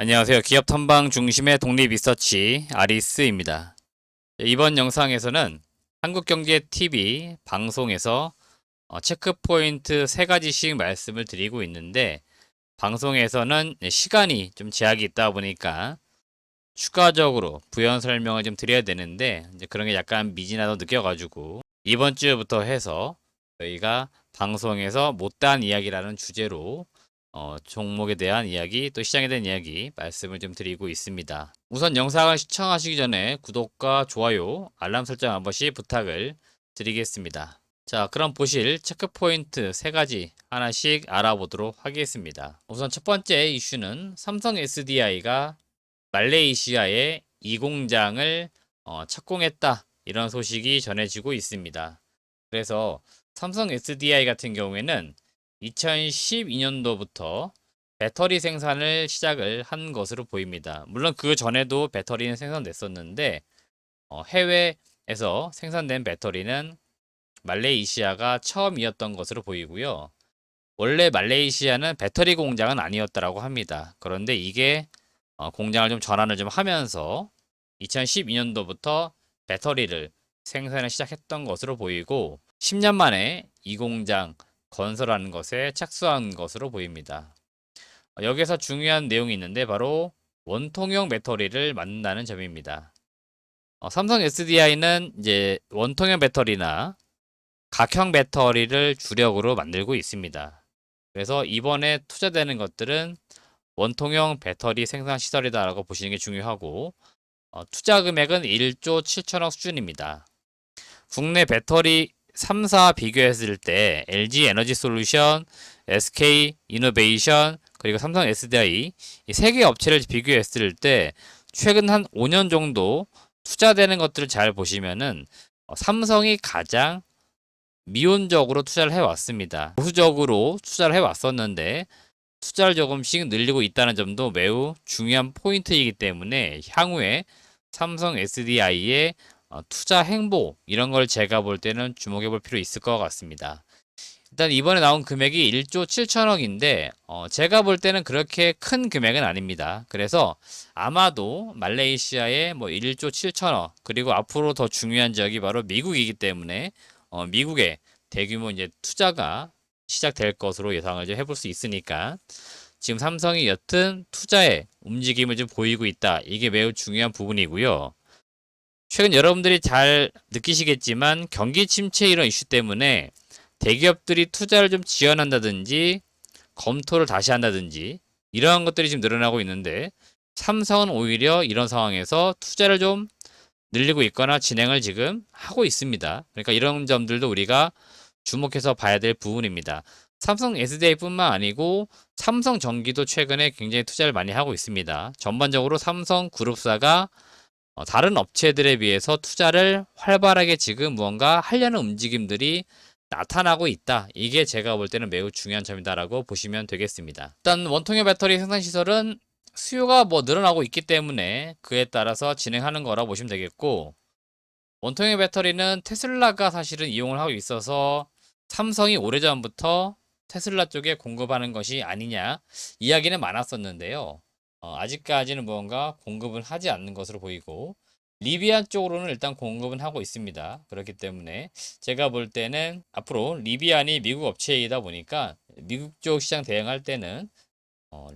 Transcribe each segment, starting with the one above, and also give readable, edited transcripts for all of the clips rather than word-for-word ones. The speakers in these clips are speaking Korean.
안녕하세요. 기업 탐방 중심의 독립 리서치 아리스입니다. 이번 영상에서는 한국경제TV 방송에서 체크포인트 3가지씩 말씀을 드리고 있는데, 방송에서는 시간이 좀 제약이 있다 보니까 추가적으로 부연 설명을 좀 드려야 되는데, 이제 그런 게 약간 미진하다고 느껴가지고 이번 주부터 해서 저희가 방송에서 못다한 이야기라는 주제로 종목에 대한 이야기, 또 시장에 대한 이야기 말씀을 좀 드리고 있습니다. 우선 영상을 시청하시기 전에 구독과 좋아요, 알람 설정 한 번씩 부탁을 드리겠습니다. 자, 그럼 보실 체크포인트 3가지 하나씩 알아보도록 하겠습니다. 우선 첫 번째 이슈는 삼성 SDI가 말레이시아의 이 공장을 착공했다, 이런 소식이 전해지고 있습니다. 그래서 삼성 SDI 같은 경우에는 2012년도부터 배터리 생산을 시작을 한 것으로 보입니다. 물론 그 전에도 배터리는 생산됐었는데 해외에서 생산된 배터리는 말레이시아가 처음이었던 것으로 보이고요. 원래 말레이시아는 배터리 공장은 아니었다라고 합니다. 그런데 이게 공장을 좀 전환을 좀 하면서 2012년도부터 배터리를 생산을 시작했던 것으로 보이고, 10년 만에 이 공장 건설하는 것에 착수한 것으로 보입니다. 여기서 중요한 내용이 있는데 바로 원통형 배터리를 만든다는 점입니다. 삼성 SDI는 이제 원통형 배터리나 각형 배터리를 주력으로 만들고 있습니다. 그래서 이번에 투자되는 것들은 원통형 배터리 생산 시설이다라고 보시는 게 중요하고, 투자 금액은 1조 7천억 수준입니다. 국내 배터리 3사 비교했을 때 LG 에너지 솔루션, SK 이노베이션, 그리고 삼성 SDI 이 3개 업체를 비교했을 때 최근 한 5년 정도 투자되는 것들을 잘 보시면은 삼성이 가장 미온적으로 투자를 해왔습니다. 보수적으로 투자를 해왔었는데 투자를 조금씩 늘리고 있다는 점도 매우 중요한 포인트이기 때문에 향후에 삼성 SDI의 투자 행보, 이런 걸 제가 볼 때는 주목해 볼 필요 있을 것 같습니다. 일단 이번에 나온 금액이 1조 7천억인데 제가 볼 때는 그렇게 큰 금액은 아닙니다. 그래서 아마도 말레이시아의 뭐 1조 7천억, 그리고 앞으로 더 중요한 지역이 바로 미국이기 때문에 미국의 대규모 이제 투자가 시작될 것으로 예상을 좀 해볼 수 있으니까, 지금 삼성이 여튼 투자의 움직임을 좀 보이고 있다, 이게 매우 중요한 부분이고요. 최근 여러분들이 잘 느끼시겠지만 경기 침체 이런 이슈 때문에 대기업들이 투자를 좀 지연한다든지 검토를 다시 한다든지 이러한 것들이 지금 늘어나고 있는데, 삼성은 오히려 이런 상황에서 투자를 좀 늘리고 있거나 진행을 지금 하고 있습니다. 그러니까 이런 점들도 우리가 주목해서 봐야 될 부분입니다. 삼성 SDI뿐만 아니고 삼성전기도 최근에 굉장히 투자를 많이 하고 있습니다. 전반적으로 삼성 그룹사가 다른 업체들에 비해서 투자를 활발하게 지금 무언가 하려는 움직임들이 나타나고 있다. 이게 제가 볼 때는 매우 중요한 점이다라고 보시면 되겠습니다. 일단 원통형 배터리 생산 시설은 수요가 뭐 늘어나고 있기 때문에 그에 따라서 진행하는 거라 보시면 되겠고, 원통형 배터리는 테슬라가 사실은 이용을 하고 있어서 삼성이 오래전부터 테슬라 쪽에 공급하는 것이 아니냐 이야기는 많았었는데요. 아직까지는 무언가 공급을 하지 않는 것으로 보이고, 리비안 쪽으로는 일단 공급은 하고 있습니다. 그렇기 때문에 제가 볼 때는 앞으로 리비안이 미국 업체이다 보니까 미국 쪽 시장 대응할 때는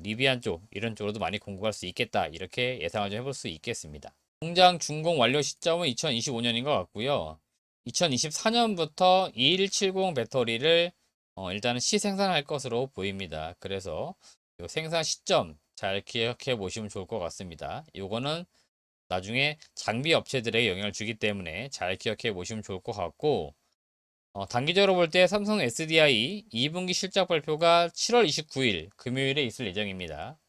리비안 쪽 이런 쪽으로도 많이 공급할 수 있겠다, 이렇게 예상을 좀 해볼 수 있겠습니다. 공장 준공 완료 시점은 2025년인 것 같고요. 2024년부터 2170 배터리를 일단은 시생산할 것으로 보입니다. 그래서 이 생산 시점 잘 기억해 보시면 좋을 것 같습니다. 이거는 나중에 장비 업체들에게 영향을 주기 때문에 잘 기억해 보시면 좋을 것 같고, 단기적으로 볼 때 삼성 SDI 2분기 실적 발표가 7월 29일 금요일에 있을 예정입니다.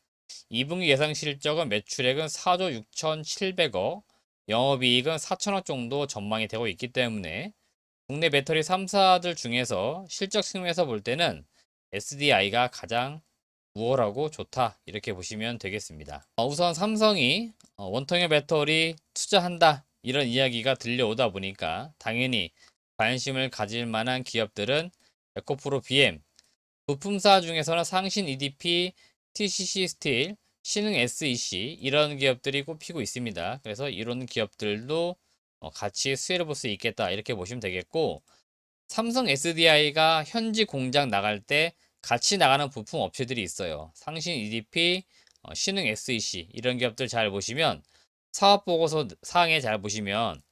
2분기 예상 실적은 매출액은 4조 6,700억, 영업이익은 4천억 정도 전망이 되고 있기 때문에 국내 배터리 3사들 중에서 실적 측면에서 볼 때는 SDI가 가장 우월하고 좋다, 이렇게 보시면 되겠습니다. 우선 삼성이 원통형 배터리 투자한다, 이런 이야기가 들려오다 보니까 당연히 관심을 가질 만한 기업들은 에코프로 BM, 부품사 중에서는 상신 EDP, TCC 스틸, 신흥 SEC 이런 기업들이 꼽히고 있습니다. 그래서 이런 기업들도 같이 수혜를 볼 수 있겠다 이렇게 보시면 되겠고, 삼성 SDI가 현지 공장 나갈 때 같이 나가는 부품 업체들이 있어요. 상신 EDP, 신흥 SEC 이런 기업들 잘 보시면 사업 보고서 사항에 잘 보시면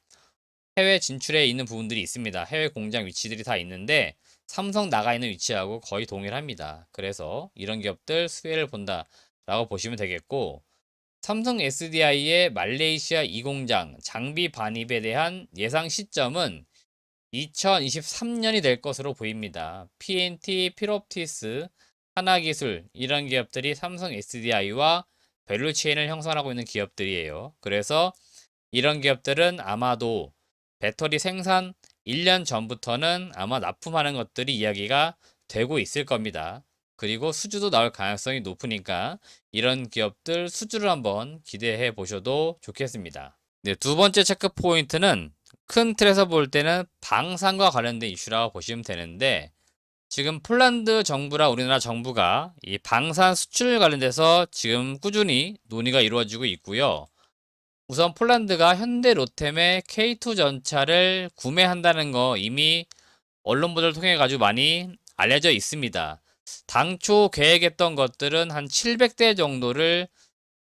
해외 진출에 있는 부분들이 있습니다. 해외 공장 위치들이 다 있는데 삼성 나가 있는 위치하고 거의 동일합니다. 그래서 이런 기업들 수혜를 본다라고 보시면 되겠고, 삼성 SDI의 말레이시아 2공장 장비 반입에 대한 예상 시점은 2023년이 될 것으로 보입니다. PNT, 필옵티스, 하나기술 이런 기업들이 삼성 SDI와 밸류체인을 형성하고 있는 기업들이에요. 그래서 이런 기업들은 아마도 배터리 생산 1년 전부터는 아마 납품하는 것들이 이야기가 되고 있을 겁니다. 그리고 수주도 나올 가능성이 높으니까 이런 기업들 수주를 한번 기대해 보셔도 좋겠습니다. 네, 두 번째 체크 포인트는 큰 틀에서 볼 때는 방산과 관련된 이슈라고 보시면 되는데, 지금 폴란드 정부랑 우리나라 정부가 이 방산 수출 관련돼서 지금 꾸준히 논의가 이루어지고 있고요. 우선 폴란드가 현대 로템의 K2 전차를 구매한다는 거 이미 언론 보도를 통해 가지고 많이 알려져 있습니다. 당초 계획했던 것들은 한 700대 정도를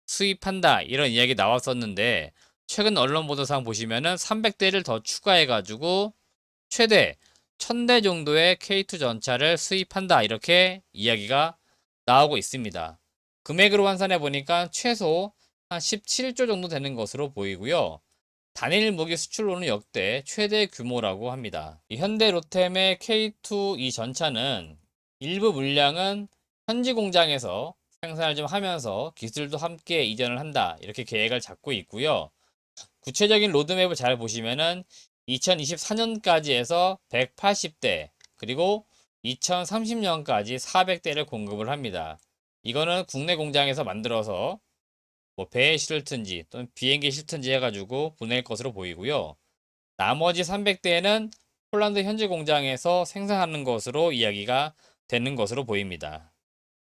수입한다 이런 이야기 나왔었는데, 최근 언론 보도상 보시면은 300대를 더 추가해 가지고 최대 1000대 정도의 K2 전차를 수입한다 이렇게 이야기가 나오고 있습니다. 금액으로 환산해 보니까 최소 한 17조 정도 되는 것으로 보이고요. 단일 무기 수출로는 역대 최대 규모라고 합니다. 이 현대 로템의 K2 이 전차는 일부 물량은 현지 공장에서 생산을 좀 하면서 기술도 함께 이전을 한다 이렇게 계획을 잡고 있고요. 구체적인 로드맵을 잘 보시면은 2024년까지 해서 180대 그리고 2030년까지 400대를 공급을 합니다. 이거는 국내 공장에서 만들어서 뭐 배에 실든지 또는 비행기에 실든지 해가지고 보낼 것으로 보이고요. 나머지 300대는 폴란드 현지 공장에서 생산하는 것으로 이야기가 되는 것으로 보입니다.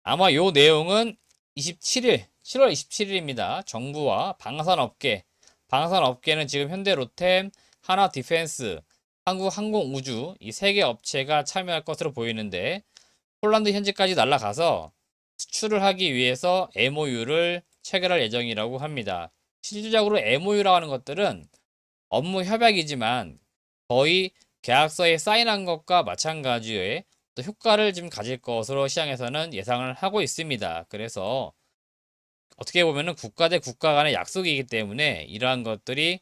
아마 요 내용은 27일, 7월 27일입니다. 정부와 방산업계는 지금 현대로템, 하나디펜스, 한국항공우주 이 세 개 업체가 참여할 것으로 보이는데, 폴란드 현지까지 날아가서 수출을 하기 위해서 MOU를 체결할 예정이라고 합니다. 실질적으로 MOU라고 하는 것들은 업무 협약이지만 거의 계약서에 사인한 것과 마찬가지의 또 효과를 좀 가질 것으로 시장에서는 예상을 하고 있습니다. 그래서 어떻게 보면은 국가 대 국가 간의 약속이기 때문에 이러한 것들이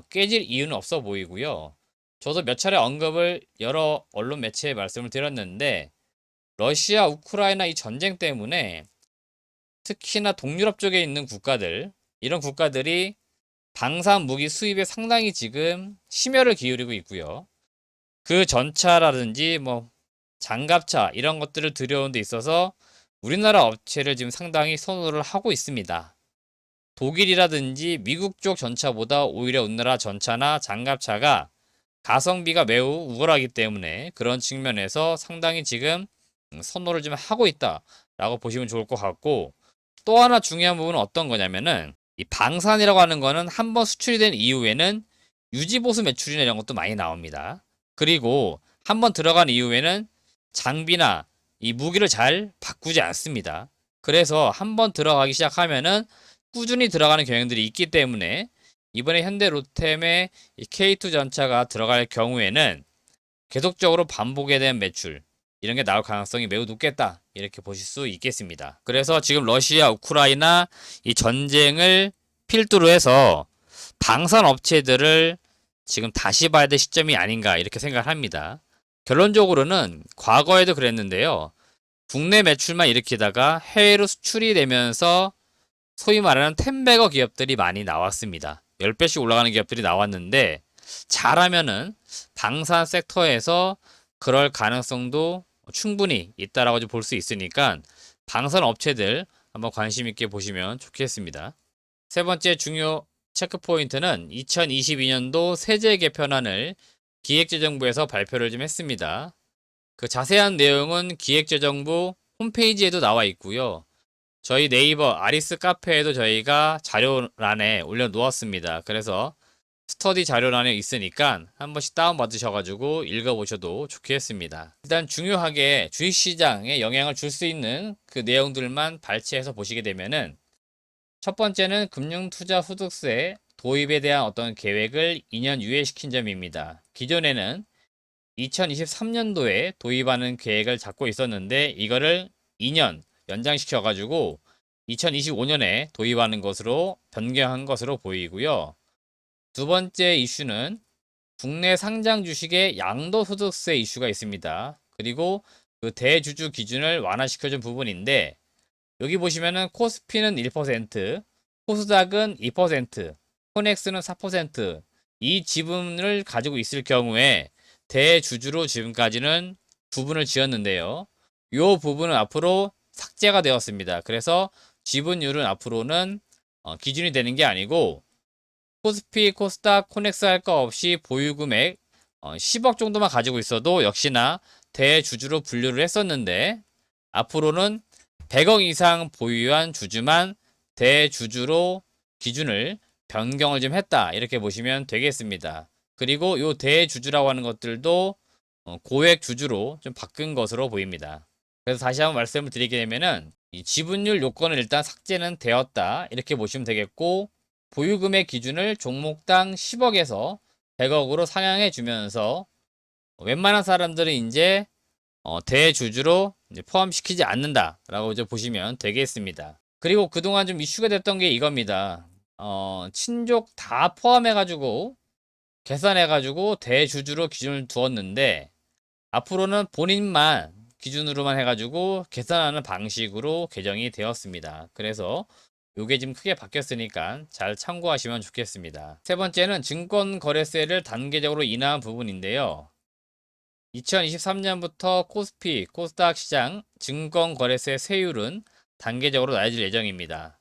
깨질 이유는 없어 보이고요. 저도 몇 차례 언급을 여러 언론 매체에 말씀을 드렸는데, 러시아, 우크라이나 이 전쟁 때문에 특히나 동유럽 쪽에 있는 국가들, 이런 국가들이 방산 무기 수입에 상당히 지금 심혈을 기울이고 있고요. 그 전차라든지 뭐 장갑차 이런 것들을 들여오는 데 있어서 우리나라 업체를 지금 상당히 선호를 하고 있습니다. 독일이라든지 미국 쪽 전차보다 오히려 우리나라 전차나 장갑차가 가성비가 매우 우월하기 때문에 그런 측면에서 상당히 지금 선호를 좀 하고 있다라고 보시면 좋을 것 같고, 또 하나 중요한 부분은 어떤 거냐면은 이 방산이라고 하는 거는 한번 수출이 된 이후에는 유지보수 매출이나 이런 것도 많이 나옵니다. 그리고 한번 들어간 이후에는 장비나 이 무기를 잘 바꾸지 않습니다. 그래서 한번 들어가기 시작하면은 꾸준히 들어가는 경향들이 있기 때문에 이번에 현대 로템의 이 K2 전차가 들어갈 경우에는 계속적으로 반복에 대한 매출 이런 게 나올 가능성이 매우 높겠다 이렇게 보실 수 있겠습니다. 그래서 지금 러시아, 우크라이나 이 전쟁을 필두로 해서 방산 업체들을 지금 다시 봐야 될 시점이 아닌가 이렇게 생각을 합니다. 결론적으로는 과거에도 그랬는데요. 국내 매출만 일으키다가 해외로 수출이 되면서 소위 말하는 텐베거 기업들이 많이 나왔습니다. 10배씩 올라가는 기업들이 나왔는데, 잘하면은 방산 섹터에서 그럴 가능성도 충분히 있다라고 볼 수 있으니까 방산 업체들 한번 관심 있게 보시면 좋겠습니다. 세 번째 중요 체크 포인트는 2022년도 세제 개편안을 기획재정부에서 발표를 좀 했습니다. 그 자세한 내용은 기획재정부 홈페이지에도 나와 있고요. 저희 네이버 아리스 카페에도 저희가 자료란에 올려놓았습니다. 그래서 스터디 자료란에 있으니까 한 번씩 다운받으셔가지고 읽어보셔도 좋겠습니다. 일단 중요하게 주식시장에 영향을 줄 수 있는 그 내용들만 발췌해서 보시게 되면은 첫 번째는 금융투자소득세 도입에 대한 어떤 계획을 2년 유예시킨 점입니다. 기존에는 2023년도에 도입하는 계획을 잡고 있었는데 이거를 2년 연장시켜가지고 2025년에 도입하는 것으로 변경한 것으로 보이고요. 두 번째 이슈는 국내 상장 주식의 양도소득세 이슈가 있습니다. 그리고 그 대주주 기준을 완화시켜준 부분인데 여기 보시면은 코스피는 1%, 코스닥은 2%, 코넥스는 4%, 이 지분을 가지고 있을 경우에 대주주로 지금까지는 부분을 지었는데요. 이 부분은 앞으로 삭제가 되었습니다. 그래서 지분율은 앞으로는 기준이 되는 게 아니고 코스피, 코스닥, 코넥스 할 거 없이 보유금액 10억 정도만 가지고 있어도 역시나 대주주로 분류를 했었는데 앞으로는 100억 이상 보유한 주주만 대주주로 기준을 변경을 좀 했다. 이렇게 보시면 되겠습니다. 그리고 이 대주주라고 하는 것들도 고액 주주로 좀 바뀐 것으로 보입니다. 그래서 다시 한번 말씀을 드리게 되면은 이 지분율 요건을 일단 삭제는 되었다. 이렇게 보시면 되겠고 보유금의 기준을 종목당 10억에서 100억으로 상향해 주면서 웬만한 사람들은 이제 대주주로 이제 포함시키지 않는다라고 이제 보시면 되겠습니다. 그리고 그동안 좀 이슈가 됐던 게 이겁니다. 친족 다 포함해가지고 계산해가지고 대주주로 기준을 두었는데 앞으로는 본인만 기준으로만 해가지고 계산하는 방식으로 개정이 되었습니다. 그래서 요게 지금 크게 바뀌었으니까 잘 참고하시면 좋겠습니다. 세 번째는 증권거래세를 단계적으로 인하한 부분인데요. 2023년부터 코스피, 코스닥 시장 증권거래세 세율은 단계적으로 낮아질 예정입니다.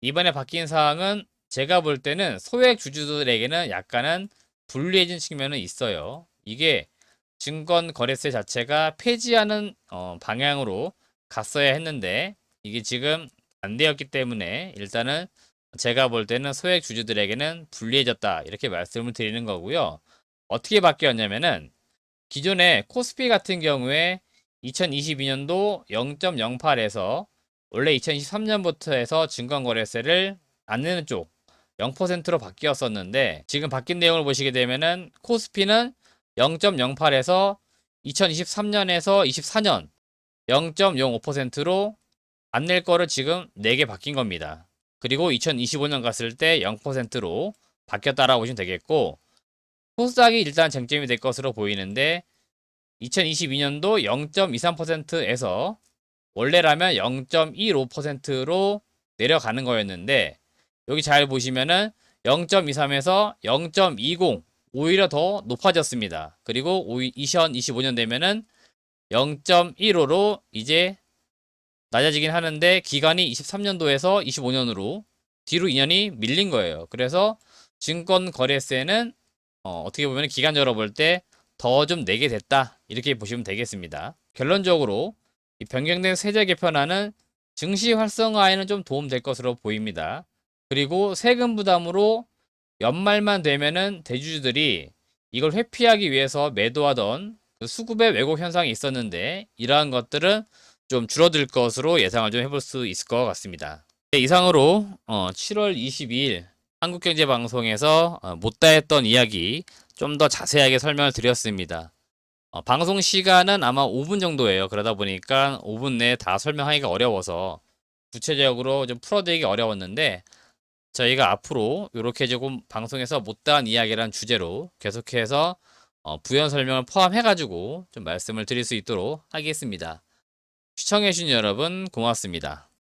이번에 바뀐 사항은 제가 볼 때는 소액 주주들에게는 약간은 불리해진 측면은 있어요. 이게 증권거래세 자체가 폐지하는 방향으로 갔어야 했는데 이게 지금 안 되었기 때문에 일단은 제가 볼 때는 소액 주주들에게는 불리해졌다 이렇게 말씀을 드리는 거고요. 어떻게 바뀌었냐면은 기존에 코스피 같은 경우에 2022년도 0.08에서 원래 2023년부터 해서 증권거래세를 안 내는 쪽 0%로 바뀌었었는데 지금 바뀐 내용을 보시게 되면은 코스피는 0.08에서 2023년에서 24년 0.05%로 안 낼 거를 지금 4개 바뀐 겁니다. 그리고 2025년 갔을 때 0%로 바뀌었다라고 보시면 되겠고 코스닥이 일단 쟁점이 될 것으로 보이는데 2022년도 0.23%에서 원래라면 0.15%로 내려가는 거였는데 여기 잘 보시면은 0.23에서 0.20 오히려 더 높아졌습니다. 그리고 2025년 되면은 0.15로 이제 낮아지긴 하는데 기간이 23년도에서 25년으로 뒤로 2년이 밀린 거예요. 그래서 증권거래세는 어떻게 보면 기간적으로 볼 때 더 좀 내게 됐다 이렇게 보시면 되겠습니다. 결론적으로 이 변경된 세제 개편안은 증시 활성화에는 좀 도움될 것으로 보입니다. 그리고 세금 부담으로 연말만 되면은 대주주들이 이걸 회피하기 위해서 매도하던 그 수급의 왜곡 현상이 있었는데 이러한 것들은 좀 줄어들 것으로 예상을 좀 해볼 수 있을 것 같습니다. 네, 이상으로 7월 22일 한국경제방송에서 못다 했던 이야기 좀 더 자세하게 설명을 드렸습니다. 방송 시간은 아마 5분 정도예요. 그러다 보니까 5분 내에 다 설명하기가 어려워서 구체적으로 좀 풀어드리기 어려웠는데 저희가 앞으로 이렇게 조금 방송에서 못다한 이야기라는 주제로 계속해서 부연 설명을 포함해가지고 좀 말씀을 드릴 수 있도록 하겠습니다. 시청해주신 여러분 고맙습니다.